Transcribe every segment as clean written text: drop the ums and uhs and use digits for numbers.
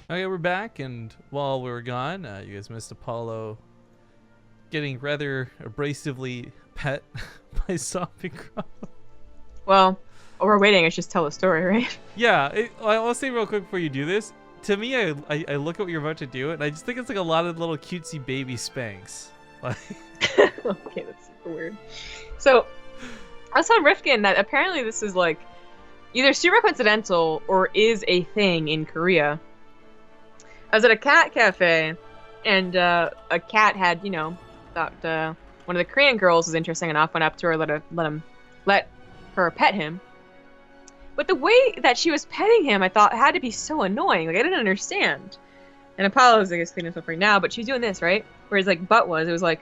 Okay, we're back, and while we were gone, you guys missed Apollo getting rather abrasively pet by Zombie Crop. Well, while we're waiting, I should just tell the story, right? Yeah, I'll say real quick before you do this. To me, I look at what you're about to do, and I just think it's like a lot of little cutesy baby spanks. Like, Okay, that's super weird. So, I saw Rifkin that apparently this is like either super coincidental or is a thing in Korea. I was at a cat cafe, and a cat had, thought one of the Korean girls was interesting enough, went up to her, let her pet him. But the way that she was petting him, I thought had to be so annoying. Like I didn't understand. And Apollo's like cleaning himself right now, but she was doing this right, where his like butt was. It was like,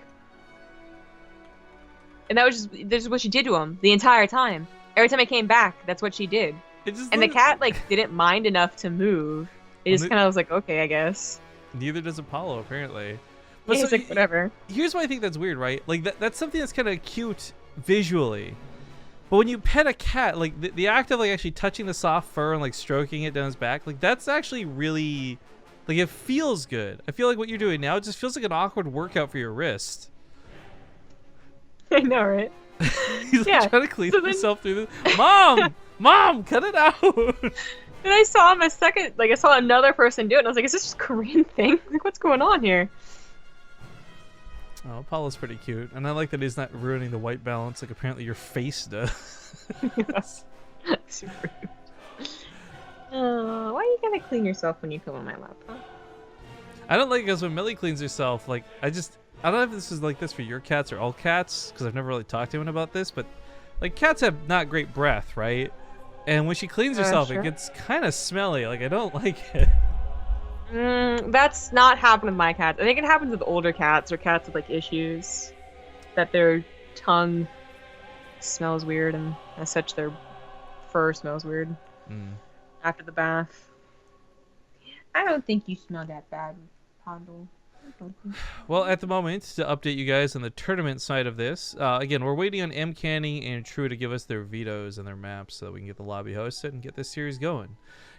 and that was just this is what she did to him the entire time. Every time I came back, that's what she did. And the cat like didn't mind enough to move. It just kind of was like, okay, I guess. Neither does Apollo, apparently. But yeah, so, like, whatever. Here's why I think that's weird, right? Like that's something that's kind of cute visually. But when you pet a cat, like the act of like actually touching the soft fur and like stroking it down his back, like that's actually really, like it feels good. I feel like what you're doing now, it just feels like an awkward workout for your wrist. I know, right? He's like trying to clean himself through this. Mom, cut it out. And I saw him I saw another person do it, and I was like, is this just a Korean thing? Like, what's going on here? Oh, Apollo's pretty cute. And I like that he's not ruining the white balance like apparently your face does. Yes. Super cute. Why are you gonna clean yourself when you come on my lap, huh? I don't like it because when Millie cleans herself, like, I don't know if this is like this for your cats or all cats, because I've never really talked to anyone about this, but, like, cats have not great breath, right? And when she cleans herself, sure. It gets kind of smelly. Like, I don't like it. That's not happened with my cats. I think it happens with older cats or cats with like issues, that their tongue smells weird, and as such their fur smells weird after the bath. I don't think you smell that bad, Pondo. Well, at the moment, to update you guys on the tournament side of this, again, we're waiting on MCanning and True to give us their vetoes and their maps so that we can get the lobby hosted and get this series going.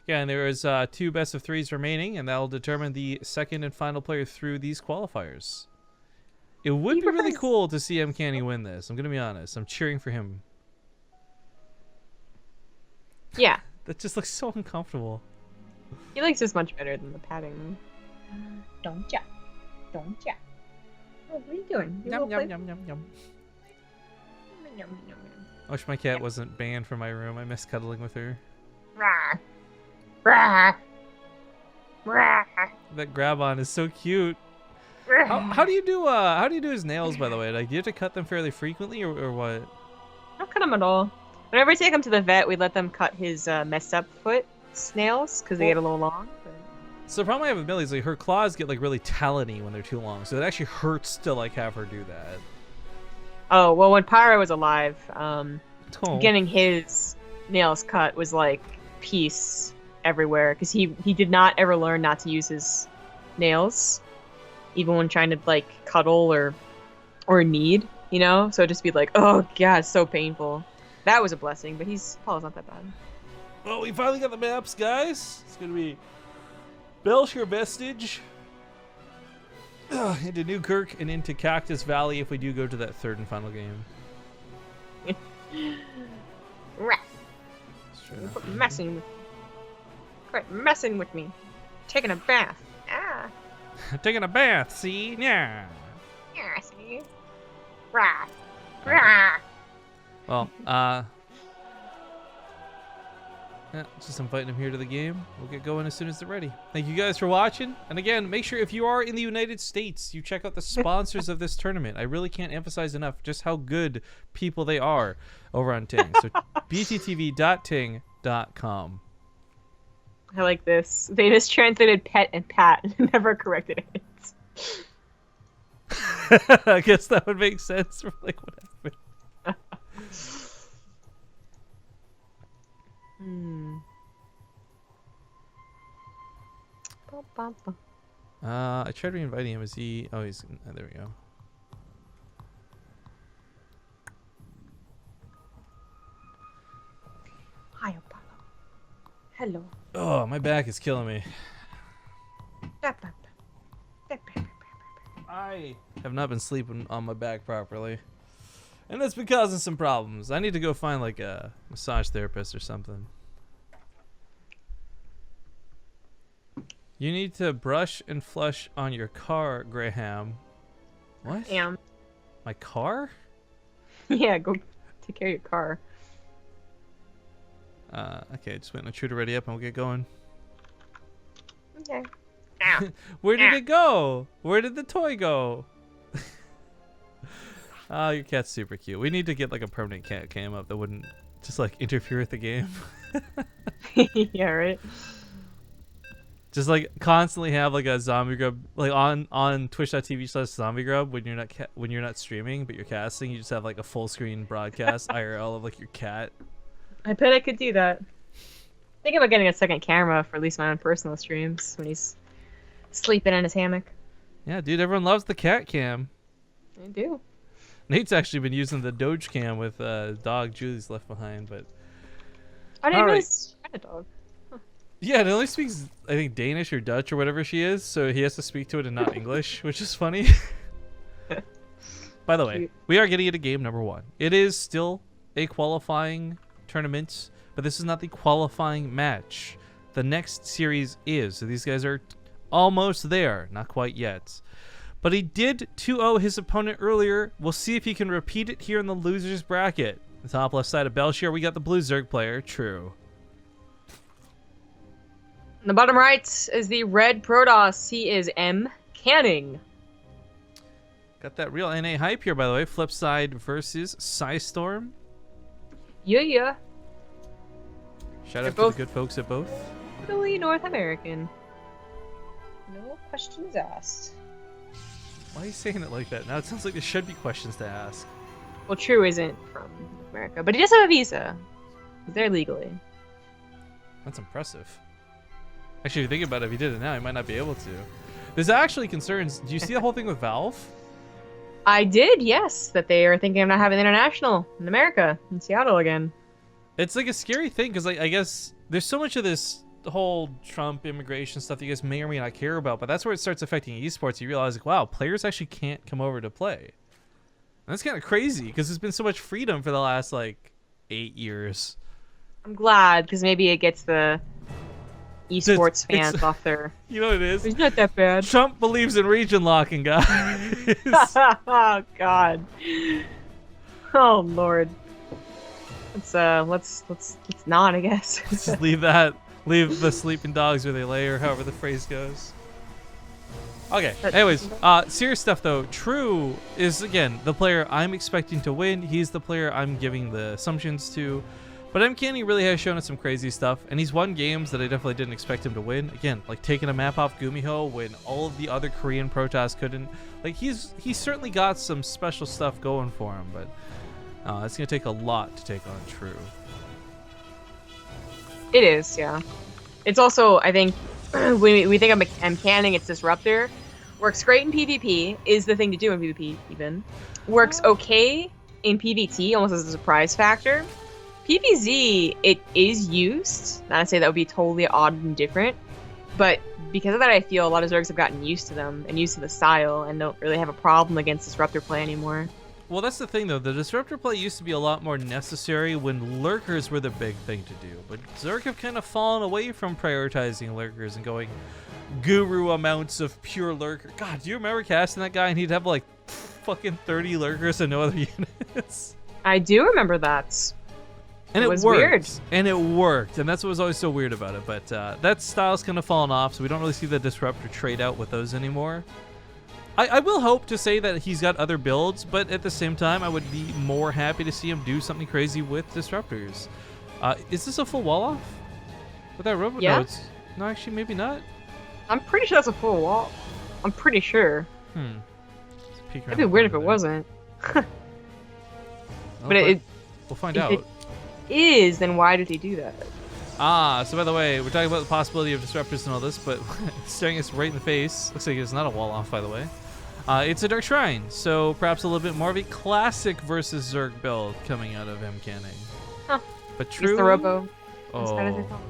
Yeah, and there is 2 best of 3s remaining, and that will determine the second and final player through these qualifiers. It would be really cool to see MCanning win this. I'm going to be honest. I'm cheering for him. Yeah. That just looks so uncomfortable. He likes this much better than the padding. Don't ya? Don't ya? Oh, what are you doing? Yum, yum, yum, yum, yum. I wish my cat wasn't banned from my room. I miss cuddling with her. Rah. Rah. Rah. That grab on is so cute. How do you do his nails, by the way? Like, do you have to cut them fairly frequently, or what? I don't cut them at all. Whenever I take him to the vet, we let them cut his messed up foot nails because they get a little long. But... So the problem I have with Millie is like her claws get like really talony when they're too long, so it actually hurts to like have her do that. Oh well, when Pyro was alive, getting his nails cut was like peace everywhere because he did not ever learn not to use his nails, even when trying to like cuddle or knead, you know. So it'd just be like, oh god, it's so painful. That was a blessing, but Paul's not that bad. Well, we finally got the maps, guys. It's gonna be Belshire Vestige, into Newkirk, and into Cactus Valley if we do go to that third and final game. Quit messing with me. Quit messing with me. Taking a bath. Ah. Taking a bath, see? Yeah. Yeah, see? Rah. Rah. Well, just inviting him here to the game. We'll get going as soon as they're ready. Thank you guys for watching. And again, make sure if you are in the United States, you check out the sponsors of this tournament. I really can't emphasize enough just how good people they are over on Ting. So bttv.ting.com. I like this. They just translated pet and pat and never corrected it. I guess that would make sense for like what happened. I tried re-inviting him. Is he? Oh, he's. There we go. Hi, Apollo. Hello. Oh, my back is killing me. I have not been sleeping on my back properly. And it's been causing some problems. I need to go find like a massage therapist or something. You need to brush and flush on your car, Graham. What? Damn. My car? Yeah, go take care of your car. Okay, just waiting on True to ready up and we'll get going. Okay. Ow. Where did it go? Where did the toy go? Oh, your cat's super cute. We need to get like a permanent cat cam up that wouldn't just like interfere with the game. Yeah, right. Just like constantly have like a zombie grub like on twitch.tv/zombie grub when you're not streaming but you're casting. You just have like a full screen broadcast IRL of like your cat. I bet I could do that. Think about getting a second camera for at least my own personal streams when he's sleeping in his hammock. Yeah, dude, everyone loves the cat cam. I do. Nate's actually been using the Doge cam with dog Julie's left behind, but I didn't really right. find a dog. Yeah, it only speaks I think Danish or Dutch or whatever she is, so he has to speak to it and not English, which is funny. By the way, we are getting into game number 1. It is still a qualifying tournament, but this is not the qualifying match. The next series is, so these guys are almost there, not quite yet. But he did 2-0 his opponent earlier. We'll see if he can repeat it here in the losers bracket. The top left side of Belshire, we got the blue Zerg player, True. In the bottom right is the red Protoss. He is MCanning. Got that real NA hype here, by the way. Flip side versus Psystorm. Yeah. Shout out to the good folks at both. Totally North American. No questions asked. Why are you saying it like that? Now it sounds like there should be questions to ask. Well, True isn't from America, but he does have a visa. He's there legally. That's impressive. Actually, if you think about it, if he did it now, he might not be able to. There's actually concerns. Do you see the whole thing with Valve? I did, yes, that they are thinking of not having international in America, in Seattle again. It's like a scary thing because I guess there's so much of this whole Trump immigration stuff that you guys may or may not care about, but that's where it starts affecting esports. You realize, like, wow, players actually can't come over to play. And that's kind of crazy because there's been so much freedom for the last, like, 8 years. I'm glad, because maybe it gets the esports fans off their... You know what it is? It's not that bad. Trump believes in region locking, guys. Oh, God. Oh, Lord. Let's not, I guess. Let's just leave the sleeping dogs where they lay, or however the phrase goes. Okay, anyways, serious stuff though. True is, again, the player I'm expecting to win. He's the player I'm giving the assumptions to. But MCanning really has shown us some crazy stuff, and he's won games that I definitely didn't expect him to win. Again, like taking a map off Gumiho when all of the other Korean Protoss couldn't. Like, he's certainly got some special stuff going for him, but it's going to take a lot to take on True. It is, yeah. It's also, I think, when we think of MCanning, it's Disruptor. Works great in PvP, is the thing to do in PvP, even. Works okay in PvT, almost as a surprise factor. PvZ, it is used. Not to say that would be totally odd and different, but because of that, I feel a lot of Zergs have gotten used to them and used to the style and don't really have a problem against Disruptor play anymore. Well, that's the thing, though. The Disruptor play used to be a lot more necessary when Lurkers were the big thing to do. But Zerg have kind of fallen away from prioritizing Lurkers and going guru amounts of pure Lurker. God, do you remember casting that guy and he'd have like fucking 30 Lurkers and no other units? I do remember that. And it was worked. weird. And it worked. And that's what was always so weird about it. But that style's kind of fallen off, so we don't really see the Disruptor trade out with those anymore. I will hope to say that he's got other builds, but at the same time, I would be more happy to see him do something crazy with Disruptors. Is this a full wall off? With that robot? Yeah. No, actually, maybe not. I'm pretty sure that's a full wall. I'm pretty sure. It'd be weird if it wasn't. But we'll find out. If it is, then why did he do that? So by the way, we're talking about the possibility of Disruptors and all this, but staring us right in the face. Looks like it's not a wall off, by the way. It's a Dark Shrine, so perhaps a little bit more of a classic versus Zerg build coming out of MCanning. Huh. But True... He's the Robo. Oh.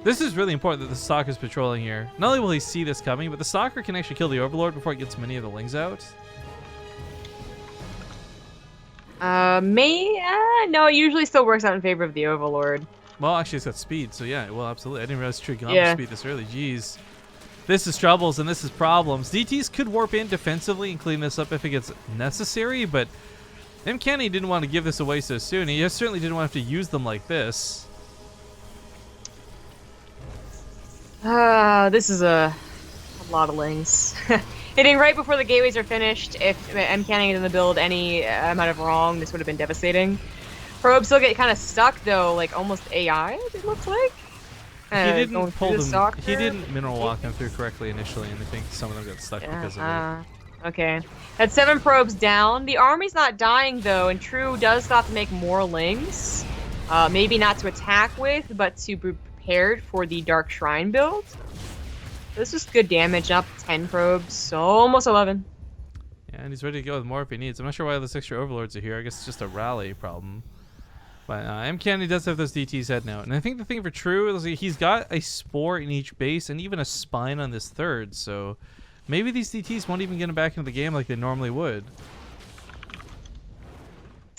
This is really important that the Stalker's patrolling here. Not only will he see this coming, but the Stalker can actually kill the Overlord before it gets many of the Lings out. No, it usually still works out in favor of the Overlord. Well, actually, it's got speed, so yeah, well, absolutely. I didn't realize Tree got Yeah. speed this early. Jeez. This is troubles and this is problems. DTs could warp in defensively and clean this up if it gets necessary, but MCanning didn't want to give this away so soon. He certainly didn't want to have to use them like this. This is a lot of Lings. Hitting right before the gateways are finished. If MCanning didn't build any amount of wrong, this would have been devastating. Probes still get kind of stuck though, like almost AI. It looks like. He didn't pull them. He there. didn't mineral walk them through correctly initially, and I think some of them got stuck because of it. Okay. That's 7 probes down. The army's not dying though, and True does stop to make more Lings. Maybe not to attack with, but to be prepared for the Dark Shrine build. This is good damage, up 10 probes, so almost 11. Yeah, and he's ready to go with more if he needs. I'm not sure why those extra Overlords are here. I guess it's just a rally problem. But MCanning does have those DTs heading out. And I think the thing for True is he's got a Spore in each base and even a Spine on this third. So maybe these DTs won't even get him back into the game like they normally would.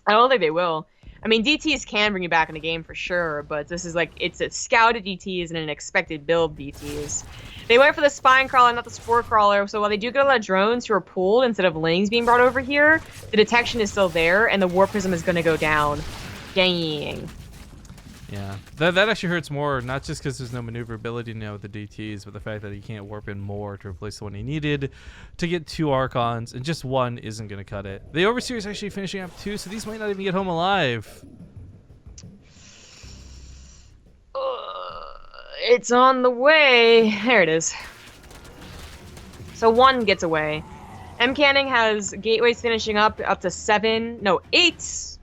I don't think they will. I mean, DTs can bring you back in the game for sure, but this is like, it's a scouted DTs and an expected build DTs. They went for the Spine Crawler, not the Spore Crawler, so while they do get a lot of drones who are pulled instead of Lings being brought over here, the detection is still there, and the Warp Prism is going to go down. Dang. Yeah, that actually hurts more, not just because there's no maneuverability now with the DTs, but the fact that he can't warp in more to replace the one he needed to get 2 Archons, and just 1 isn't going to cut it. The Overseer is actually finishing up 2, so these might not even get home alive. It's on the way. There it is. So 1 gets away. MCanning has gateways finishing up to 7, no 8.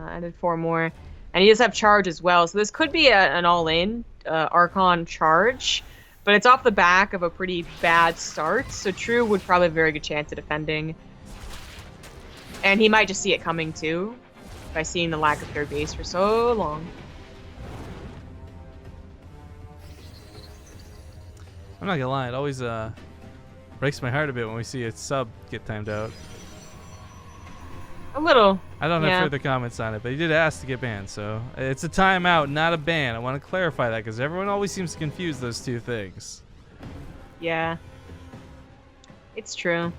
I did 4 more. And he does have charge as well, so this could be an all-in Archon charge, but it's off the back of a pretty bad start, so True would probably have a very good chance at defending. And he might just see it coming too, by seeing the lack of third base for so long. I'm not gonna lie, it always breaks my heart a bit when we see a sub get timed out. A little. I don't have further comments on it, but he did ask to get banned, so it's a timeout, not a ban. I want to clarify that because everyone always seems to confuse those two things. Yeah. It's true.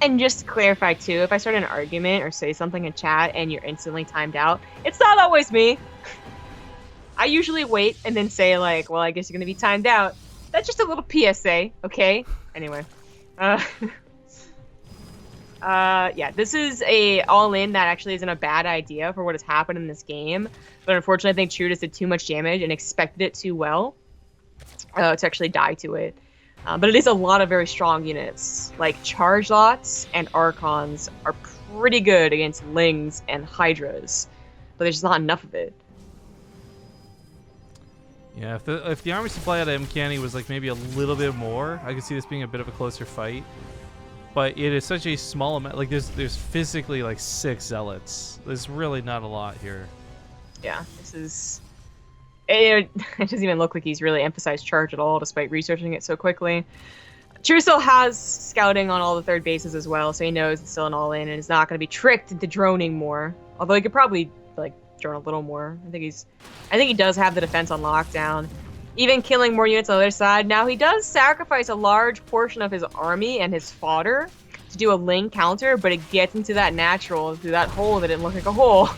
And just to clarify too, if I start an argument or say something in chat and you're instantly timed out, it's not always me. I usually wait and then say like, well, I guess you're going to be timed out. That's just a little PSA, okay? Anyway. Yeah, this is a all-in that actually isn't a bad idea for what has happened in this game. But unfortunately, I think True just did too much damage and expected it too well to actually die to it. But it is a lot of very strong units. Like, Charge Lots and Archons are pretty good against Lings and Hydras. But there's just not enough of it. Yeah, if the army supply out of MCanning was like maybe a little bit more, I could see this being a bit of a closer fight. But it is such a small amount. Like there's physically like 6 zealots. There's really not a lot here. Yeah, this is. It doesn't even look like he's really emphasized charge at all, despite researching it so quickly. True still has scouting on all the third bases as well, so he knows it's still an all-in and is not going to be tricked into droning more. Although he could probably like drone a little more. I think he does have the defense on lockdown. Even killing more units on the other side. Now, he does sacrifice a large portion of his army and his fodder to do a Ling counter, but it gets into that natural, through that hole that didn't look like a hole.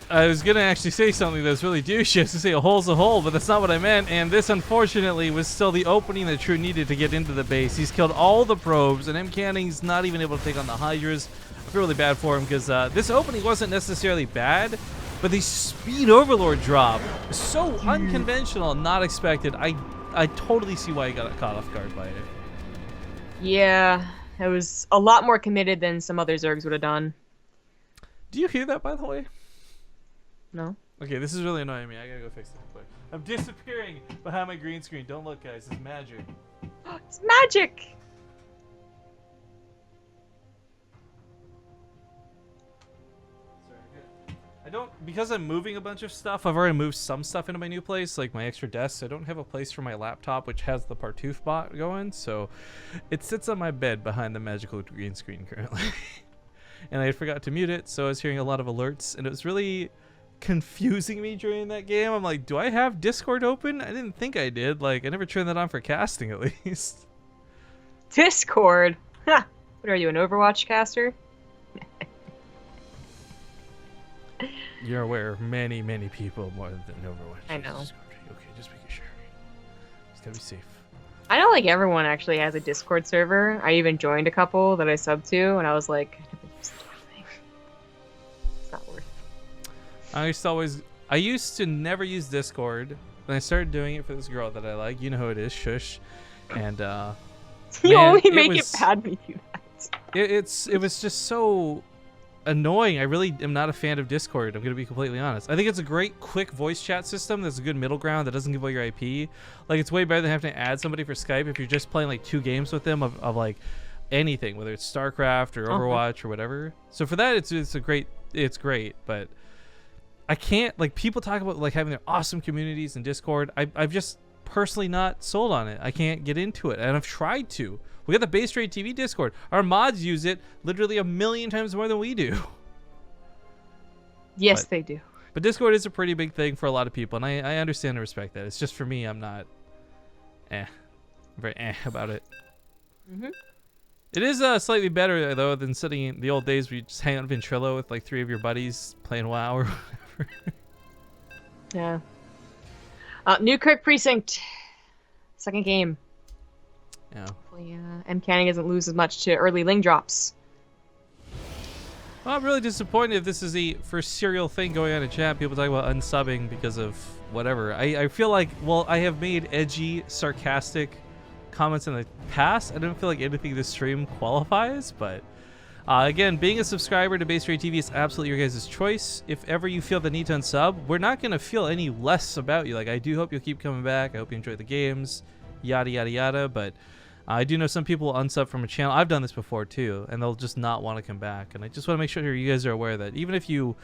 I was going to actually say something that was really douchey. I was going to say a hole's a hole, but that's not what I meant. And this, unfortunately, was still the opening that True needed to get into the base. He's killed all the probes, and MCanning's not even able to take on the Hydras. I feel really bad for him because this opening wasn't necessarily bad. But the speed overlord drop is so unconventional, not expected. I totally see why he got caught off guard by it. Yeah, it was a lot more committed than some other Zergs would have done. Do you hear that, by the way? No. Okay, this is really annoying me. I gotta go fix it quick. I'm disappearing behind my green screen. Don't look, guys. It's magic. It's magic! I don't, because I'm moving a bunch of stuff, I've already moved some stuff into my new place, like my extra desk. I don't have a place for my laptop, which has the Partoof bot going, so it sits on my bed behind the magical green screen currently. And I forgot to mute it, so I was hearing a lot of alerts, and it was really confusing me during that game. I'm like, do I have Discord open? I didn't think I did. Like, I never turned that on for casting, at least. Discord? Ha! What are you, an Overwatch caster? You're aware many, many people more than Overwatch. I know. Okay, just making sure. It's gotta be safe. I know, like, everyone actually has a Discord server. I even joined a couple that I subbed to, and I was like, I never use the damn thing. It's not worth it. I used to never use Discord. Then I started doing it for this girl that I like. You know who it is, Shush. And, You man, only make it bad when you do that. It was just so annoying. I really am not a fan of Discord. I'm gonna be completely honest. I think it's a great quick voice chat system that's a good middle ground that doesn't give away your IP. Like, it's way better than having to add somebody for Skype if you're just playing like 2 games with them of like anything, whether it's StarCraft or Overwatch or whatever. So for that, it's great. But I can't, like, people talk about like having their awesome communities in Discord. I've just personally not sold on it. I can't get into it, and I've tried to. We got the BaseTradeTV Discord. Our mods use it literally 1,000,000 times more than we do. Yes, they do. But Discord is a pretty big thing for a lot of people, and I understand and respect that. It's just for me, I'm not very about it. Mm-hmm. It is slightly better, though, than sitting in the old days where you just hang out in Ventrilo with like 3 of your buddies playing WoW or whatever. Yeah. Newkirk Precinct. Second game. Yeah. Hopefully, MCanning doesn't lose as much to early Ling drops. Well, I'm really disappointed if this is the first serial thing going on in chat. People talk about unsubbing because of whatever. I feel like, well, I have made edgy, sarcastic comments in the past. I don't feel like anything this stream qualifies, but again, being a subscriber to BaseTradeTV is absolutely your guys' choice. If ever you feel the need to unsub, we're not going to feel any less about you. Like, I do hope you'll keep coming back. I hope you enjoy the games, yada, yada, yada, but I do know some people will unsub from a channel. I've done this before too, and they'll just not want to come back. And I just want to make sure you guys are aware that even if you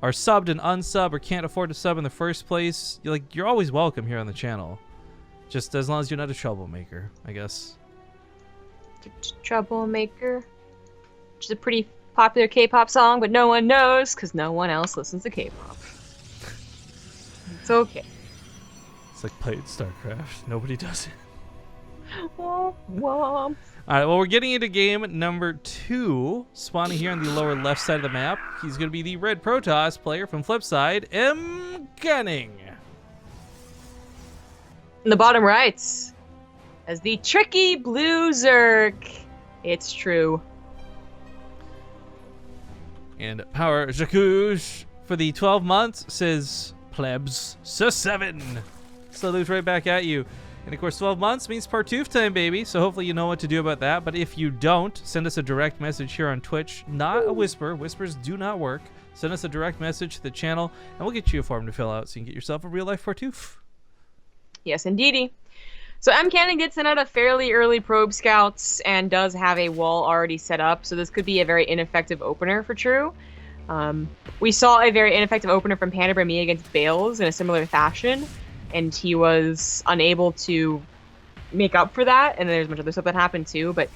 are subbed and unsub or can't afford to sub in the first place, you're always welcome here on the channel. Just as long as you're not a troublemaker, I guess. Troublemaker, which is a pretty popular K-pop song, but no one knows because no one else listens to K-pop. It's okay. It's like playing StarCraft. Nobody does it. Womp womp. Alright, well, we're getting into game number 2. Spawning here on the lower left side of the map. He's going to be the Red Protoss player from Flipside, MCanning. In the bottom right, as the tricky blue Zerg. It's true. And Power Jacouche for the 12 months says plebs. So 7. Salute right back at you. And of course, 12 months means Partoof time, baby. So hopefully you know what to do about that. But if you don't, send us a direct message here on Twitch. Not a whisper. Whispers do not work. Send us a direct message to the channel, and we'll get you a form to fill out so you can get yourself a real-life Partoof. Yes, indeedy. So MCanning did send out a fairly early probe scouts and does have a wall already set up. So this could be a very ineffective opener for True. We saw a very ineffective opener from Panda Bremy against Bales in a similar fashion, and he was unable to make up for that. And then there's much other stuff that happened too. But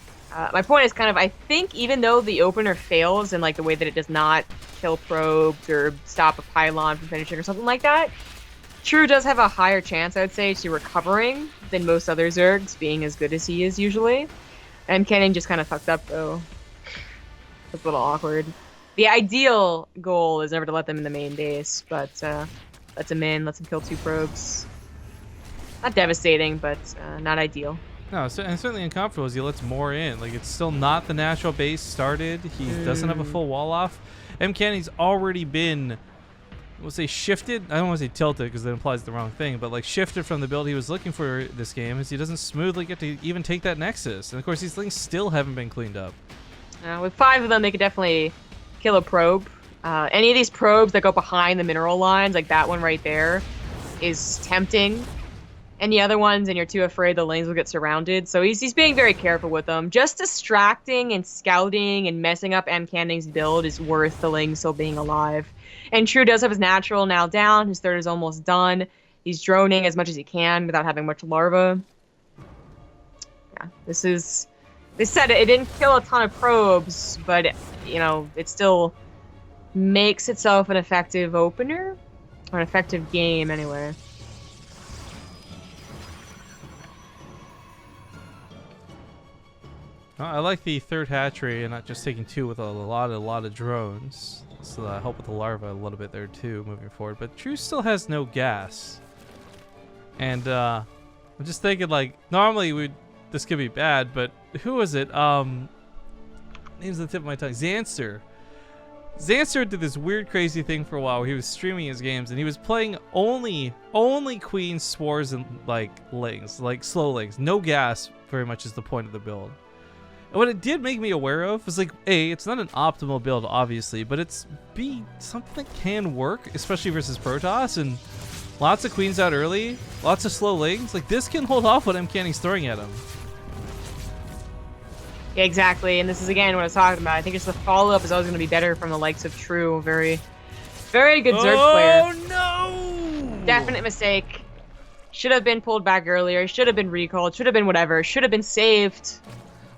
my point is kind of, I think even though the opener fails in like the way that it does not kill probes or stop a pylon from finishing or something like that, True does have a higher chance, I would say, to recovering than most other Zergs, being as good as he is usually. MCanning just kind of fucked up though. It's a little awkward. The ideal goal is never to let them in the main base, but lets him in, lets him kill 2 probes. Not devastating, but not ideal. No, and certainly uncomfortable as he lets more in. Like, it's still not the natural base started. He doesn't have a full wall off. MCanning's already been, we'll say, shifted. I don't want to say tilted because that implies the wrong thing, but like shifted from the build he was looking for this game, as he doesn't smoothly get to even take that Nexus. And of course, these things still haven't been cleaned up. With 5 of them, they could definitely kill a probe. Any of these probes that go behind the mineral lines, like that one right there, is tempting. Any other ones, and you're too afraid the lanes will get surrounded. So he's being very careful with them. Just distracting and scouting and messing up MCanning's build is worth the Ling still being alive. And True does have his natural now down. His third is almost done. He's droning as much as he can without having much larva. Yeah, this is... They said it didn't kill a ton of probes, but, you know, it still makes itself an effective opener. Or an effective game, anyway. I like the third hatchery and not just taking 2 with a lot of drones. So that help with the larva a little bit there too, moving forward. But True still has no gas. And I'm just thinking, like, normally this could be bad, but who was it? Name's the tip of my tongue. Xanster. Xanster did this weird, crazy thing for a while where he was streaming his games and he was playing only queen spores and like lings, like slow lings. No gas, very much is the point of the build. And what it did make me aware of was like, A, it's not an optimal build, obviously, but it's B, something that can work, especially versus Protoss, and lots of queens out early, lots of slow lings. Like, this can hold off what MCanning's throwing at him. Yeah, exactly, and this is again what I was talking about. I think just the follow-up is always going to be better from the likes of True. Very, very good Zerg player. Oh, no! Definite mistake. Should have been pulled back earlier. Should have been recalled. Should have been whatever. Should have been saved.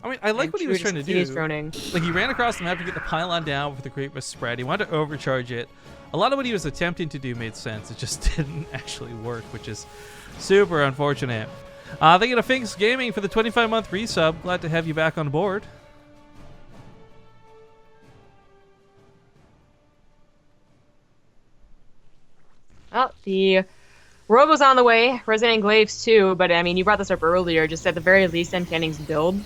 I mean, I like what he was trying to do. Droning. Like, he ran across the map to get the pylon down with the Great Mist spread. He wanted to overcharge it. A lot of what he was attempting to do made sense. It just didn't actually work, which is super unfortunate. Thank you to Finks Gaming for the 25-month resub. Glad to have you back on board. Oh, the world was on the way. Resident Glaives too, but I mean, you brought this up earlier. Just at the very least, MCanning's build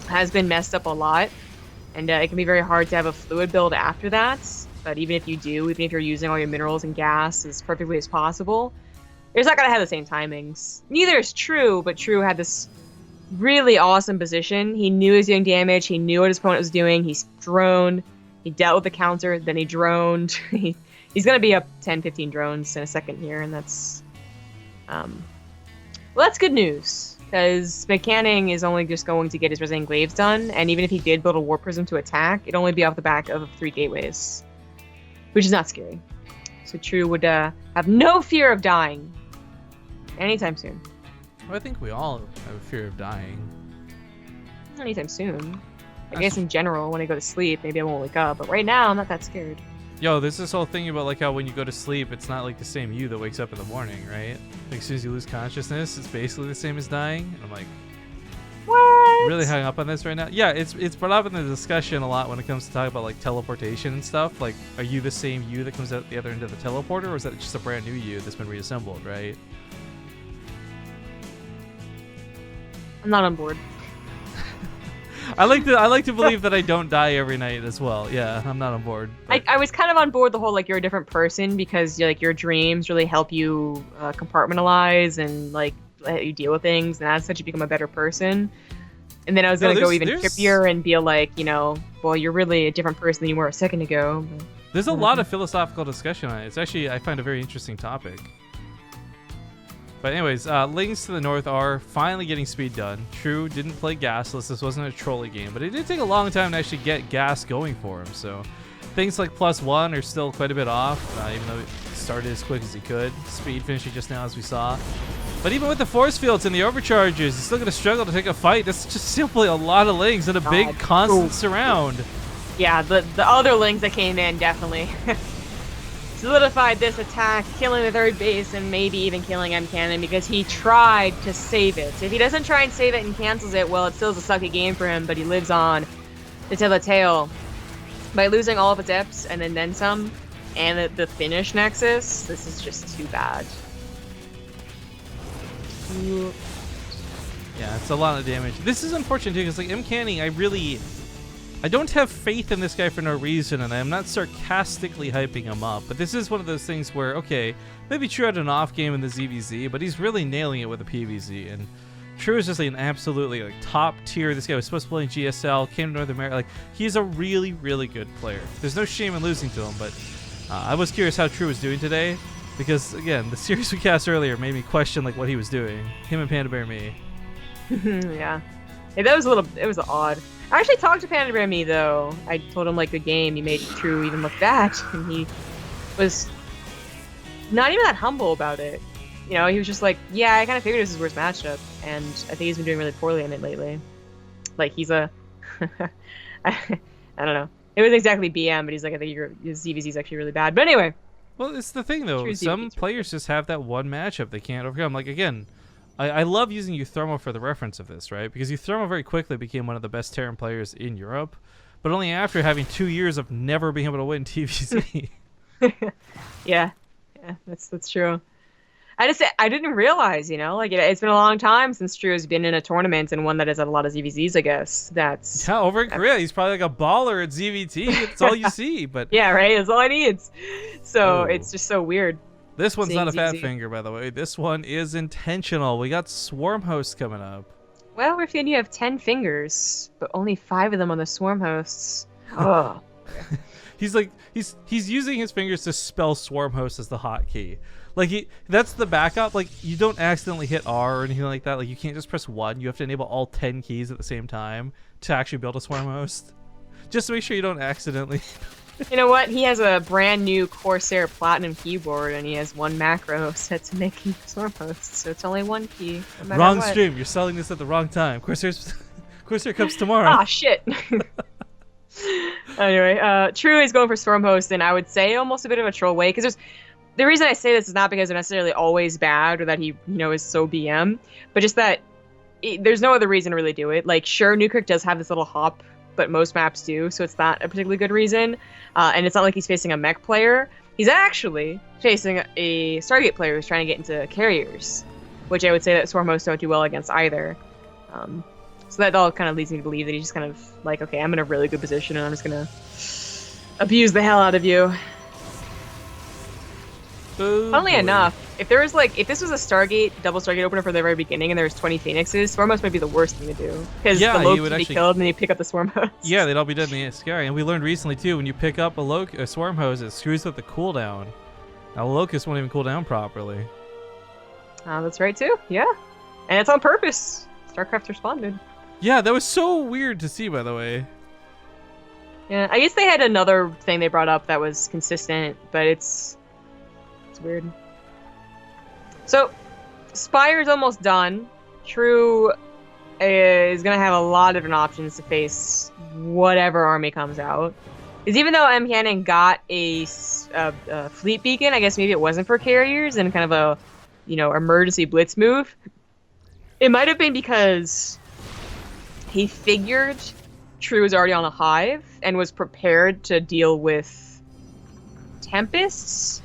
has been messed up a lot, and it can be very hard to have a fluid build after that. But even if you do, even if you're using all your minerals and gas as perfectly as possible, it's not gonna have the same timings. Neither is True, but True had this really awesome position. He knew he was doing damage. He knew what his opponent was doing. He's droned. He dealt with the counter. Then he droned. He's gonna be up 10, 15 drones in a second here, and that's, well, that's good news, because MCanning is only just going to get his Resident Glaives done, and even if he did build a War Prism to attack, it'd only be off the back of 3 gateways, which is not scary. So True would have no fear of dying anytime soon. Well, I think we all have a fear of dying. Anytime soon. I guess in general, when I go to sleep, maybe I won't wake up, but right now, I'm not that scared. Yo, there's this whole thing about like how when you go to sleep, it's not like the same you that wakes up in the morning, right? Like as soon as you lose consciousness, it's basically the same as dying. I'm like, what? Really hung up on this right now? Yeah, it's brought up in the discussion a lot when it comes to talking about like teleportation and stuff. Like, are you the same you that comes out the other end of the teleporter, or is that just a brand new you that's been reassembled, right? I'm not on board. I like to believe that I don't die every night as well. Yeah, I'm not on board. I was kind of on board the whole like you're a different person because like your dreams really help you compartmentalize and like let you deal with things, and as such you become a better person. And then I was gonna go even trippier and be like, you know, well, you're really a different person than you were a second ago. But there's a lot of philosophical discussion on it. It's actually, I find, a very interesting topic. But anyways, Lings to the north are finally getting speed done. True didn't play gasless. This wasn't a trolley game, but it did take a long time to actually get gas going for him. So things like +1 are still quite a bit off, even though it started as quick as he could. Speed finishing just now, as we saw. But even with the force fields and the overcharges, he's still going to struggle to take a fight. That's just simply a lot of Lings and a big constant surround. Yeah, the other Lings that came in definitely solidified this attack, killing the third base and maybe even killing MCanning because he tried to save it. If he doesn't try and save it and cancels it, well, it still is a sucky game for him, but he lives on to tell the tale. By losing all of its EPs and then some, and the finish Nexus, this is just too bad. Yeah, it's a lot of damage. This is unfortunate too, because like MCanning, I don't have faith in this guy for no reason, and I'm not sarcastically hyping him up, but this is one of those things where, okay, maybe True had an off game in the ZVZ, but he's really nailing it with the PvZ, and True is just like an absolutely like top tier. This guy was supposed to play in GSL, came to North America. Like, he's a really, really good player. There's no shame in losing to him, but I was curious how True was doing today, because again, the series we cast earlier made me question like what he was doing. Him and Panda Bear me. Yeah. Hey, that was it was odd. I actually talked to Panda Remy though. I told him like the game, you made True even look bad, and he was not even that humble about it. You know, he was just like, yeah, I kind of figured this is his worst matchup, and I think he's been doing really poorly in it lately. Like, he's a... I don't know. It wasn't exactly BM, but he's like, I think your ZVZ is actually really bad. But anyway. Well, it's the thing, though. True Some ZVZ players just have that one matchup they can't overcome. Like, again, I love using Euthermo for the reference of this, right? Because Euthermo very quickly became one of the best Terran players in Europe, but only after having 2 years of never being able to win TvZ. Yeah, that's true. I didn't realize, you know, like it's been a long time since True has been in a tournament and one that has had a lot of ZVZs. I guess that's over in Korea. He's probably like a baller at ZVT. That's all you see. But yeah, right. That's all I need. So it's just so weird. This one's not a fat ZVZ. finger, by the way. This one is intentional. We got Swarm Host coming up. Well, Riffian, you have 10 fingers, but only 5 of them on the Swarm Hosts. Oh. He's using his fingers to spell Swarm Host as the hotkey. Like, that's the backup. Like, you don't accidentally hit R or anything like that. Like, you can't just press 1. You have to enable all 10 keys at the same time to actually build a Swarm Host. Just to make sure you don't accidentally... You know what? He has a brand new Corsair Platinum keyboard, and he has 1 macro set to make Swarm Hosts, so it's only 1 key. No matter Wrong what. stream. You're selling this at the wrong time. Corsair comes tomorrow. Ah, shit. Anyway, True is going for Swarm Host, and I would say almost a bit of a troll way, because the reason I say this is not because they're necessarily always bad or that he, is so BM, but just that there's no other reason to really do it. Like, sure, Newkirk does have this little hop, but most maps do, so it's not a particularly good reason. And it's not like he's facing a mech player. He's actually facing a Stargate player who's trying to get into carriers, which I would say that Swarm Hosts don't do well against either. So that all kind of leads me to believe that he's just kind of like, okay, I'm in a really good position, and I'm just going to abuse the hell out of you. Funnily enough, if this was a Stargate, double Stargate opener from the very beginning and there was 20 Phoenixes, Swarm Host might be the worst thing to do. Because the Loki would be killed and then you pick up the Swarm Host. Yeah, they'd all be dead in the scary. And we learned recently, too, when you pick up a Swarm Host, it screws up the cooldown. Now, Locust won't even cool down properly. That's right, too. Yeah. And it's on purpose. StarCraft responded. Yeah, that was so weird to see, by the way. Yeah, I guess they had another thing they brought up that was consistent, but it's weird. So, Spire's almost done. True is going to have a lot of different options to face whatever army comes out. Because even though MCanning got a fleet beacon, I guess maybe it wasn't for carriers and kind of a, emergency blitz move. It might have been because he figured True was already on a hive and was prepared to deal with Tempests.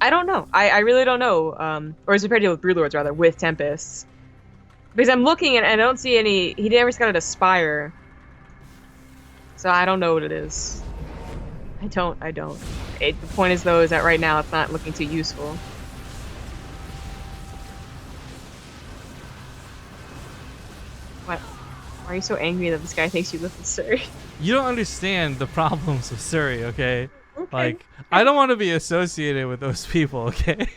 I don't know. I really don't know. Or is prepared to deal with Broodlords, rather, with Tempests. Because I'm looking and I don't see any... He never got a Spire. So I don't know what it is. I don't. The point is, though, is that right now it's not looking too useful. What? Why are you so angry that this guy thinks you live in Surrey? You don't understand the problems with Surrey, okay? Okay. Like, I don't want to be associated with those people, okay?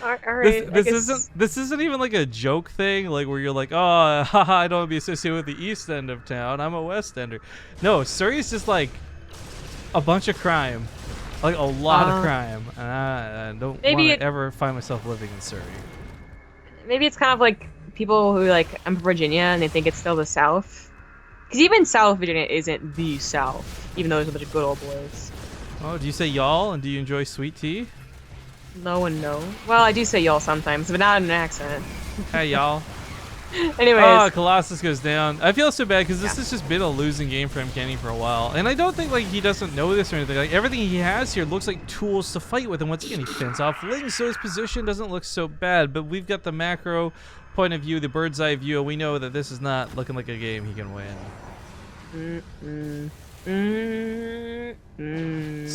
All right. This isn't even like a joke thing, like where you're like, oh, haha, I don't want to be associated with the east end of town. I'm a west ender. No, Surrey's just like a bunch of crime, like a lot of crime, and I don't want to ever find myself living in Surrey. Maybe it's kind of like people who I'm from Virginia and they think it's still the South, because even South Virginia isn't the South, even though there's a bunch of good old boys. Oh, do you say y'all, and do you enjoy sweet tea? No one knows. Well, I do say y'all sometimes, but not in an accent. Hey, y'all. Anyways. Oh, Colossus goes down. I feel so bad because this has just been a losing game for MCanning for a while. And I don't think he doesn't know this or anything. Like, everything he has here looks like tools to fight with. And once again, he fends off Lings, so his position doesn't look so bad. But we've got the macro point of view, the bird's eye view, and we know that this is not looking like a game he can win.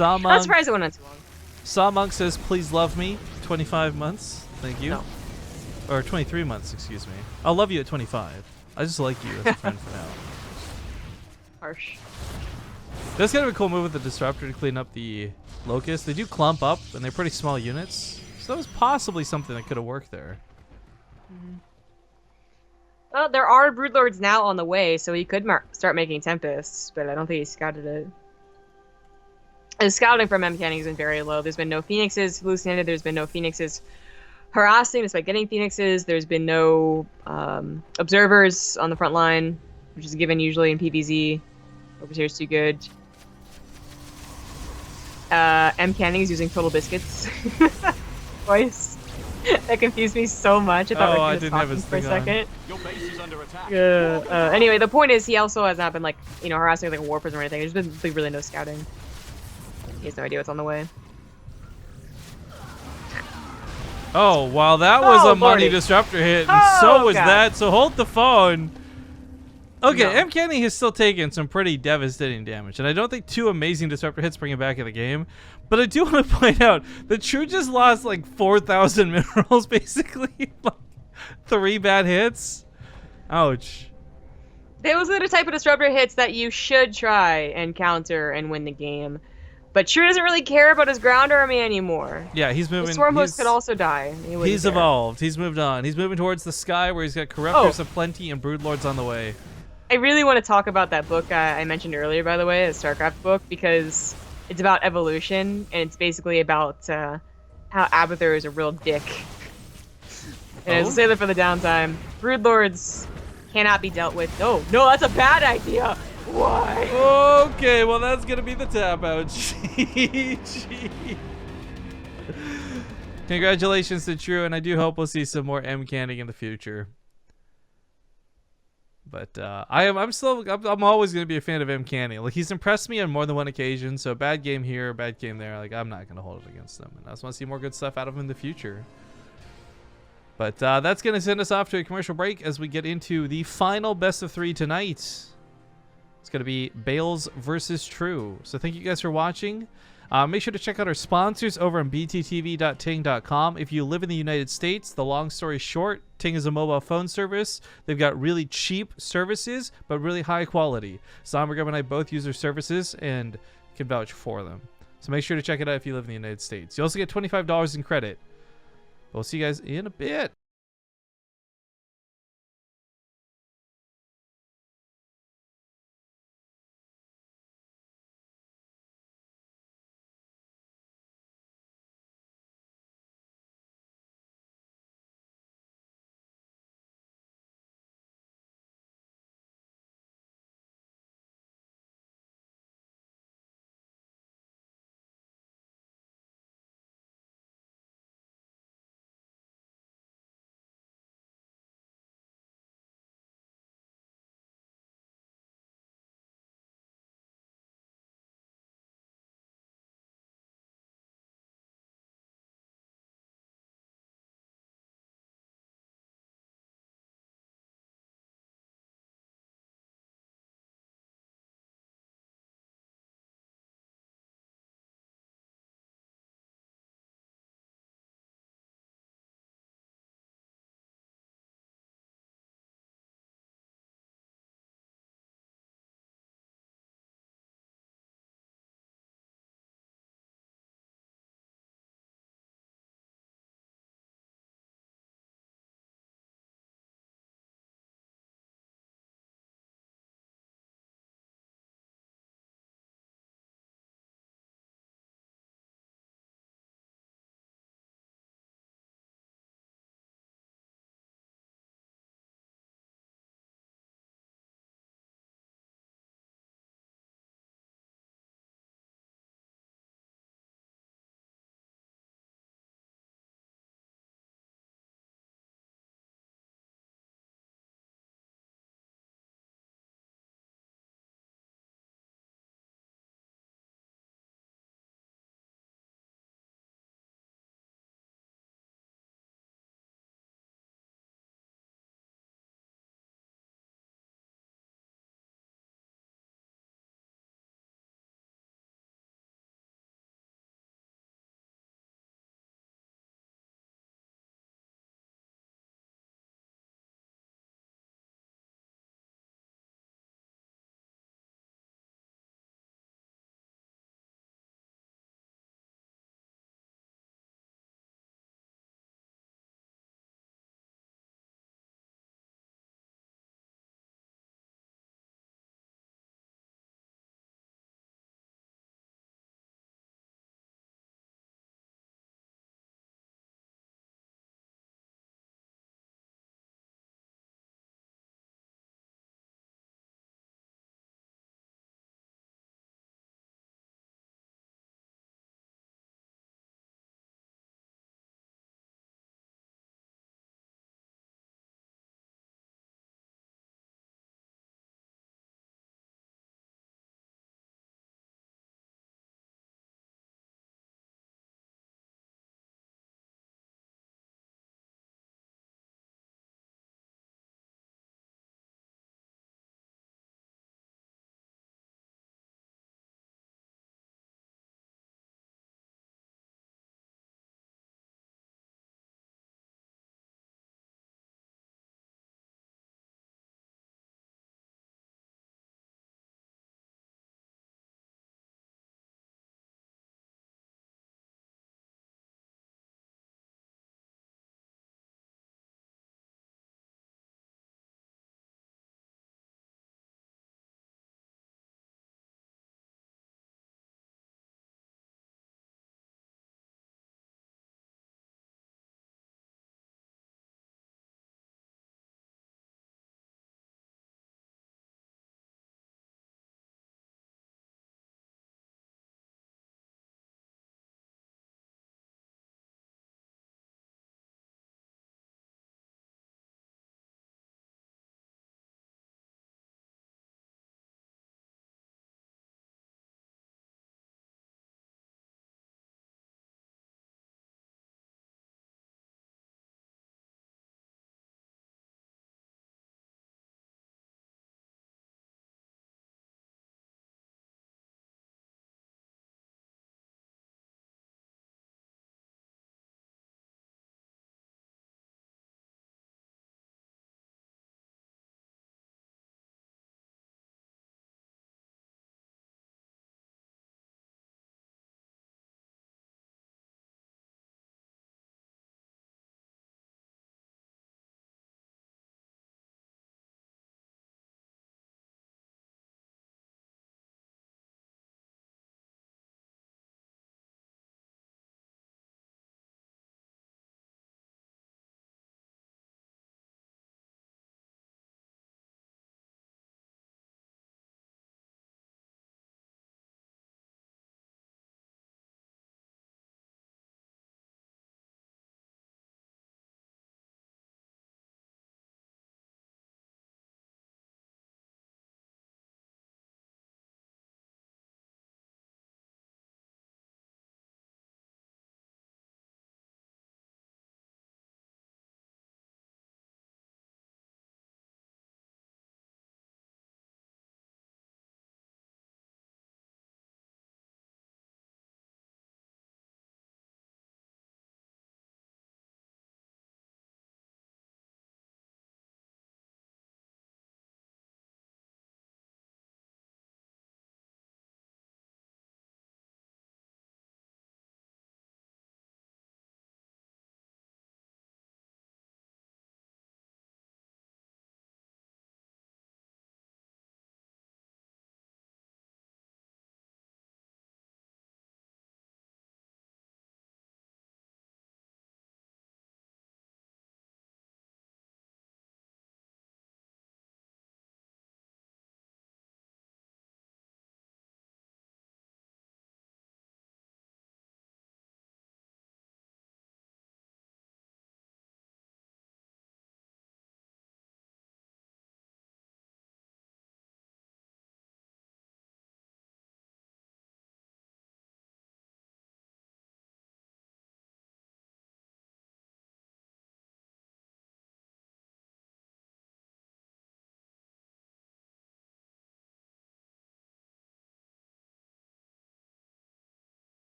I'm not surprised it went on too long. Sawmonk says, please love me. 25 months. Thank you. No. Or 23 months, excuse me. I'll love you at 25. I just like you as a friend for now. Harsh. That's kind of a cool move with the Disruptor to clean up the Locust. They do clump up, and they're pretty small units. So that was possibly something that could have worked there. Well, there are Broodlords now on the way, so he could start making Tempests, but I don't think he scouted it. The scouting from MCanning has been very low. There's been no Phoenixes hallucinated. There's been no Phoenixes harassing despite getting Phoenixes. There's been no observers on the front line, which is given usually in PvZ. Overseer's too good. MCanning is using Total Biscuits twice. That confused me so much. I thought I Rick was didn't have talking his for a thing on. second. Your base is under attack. Anyway, the point is he also has not been like, you know, harassing like a war prison or anything. There's been like, really no scouting. He has no idea what's on the way. Oh, well, that was Oh, a money Lordy. disruptor hit, and Oh, so was God. that. So hold the phone. Okay, No. MCanning has still taken some pretty devastating damage, and I don't think 2 amazing disruptor hits bring him back in the game. But I do want to point out that True just lost like 4,000 minerals, basically. Like 3 bad hits. Ouch. Those are the type of disruptor hits that you should try and counter and win the game. But True doesn't really care about his ground army anymore. Yeah, he's moving. The Storm Host he's- could also die. He wouldn't He's care. evolved. He's moved on. He's moving towards the sky where he's got Corruptors aplenty and Broodlords on the way. I really want to talk about that book I mentioned earlier, by the way, the StarCraft book, because it's about evolution, and it's basically about how Abathur is a real dick. And I will say that for the downtime. Broodlords cannot be dealt with. No, that's a bad idea. Why? Okay, well that's gonna be the tap out. GG. Congratulations to True, and I do hope we'll see some more MCanning in the future. But I'm always gonna be a fan of MCanning. Like he's impressed me on more than one occasion. So bad game here, bad game there. Like I'm not gonna hold it against them, and I just want to see more good stuff out of him in the future. But that's gonna send us off to a commercial break as we get into the final best of 3 tonight. It's going to be Bales versus True. So thank you guys for watching. Make sure to check out our sponsors over on bttv.ting.com. If you live in the United States, the long story short, Ting is a mobile phone service. They've got really cheap services, but really high quality. Zombergum and I both use their services and can vouch for them. So make sure to check it out if you live in the United States. You also get $25 in credit. We'll see you guys in a bit.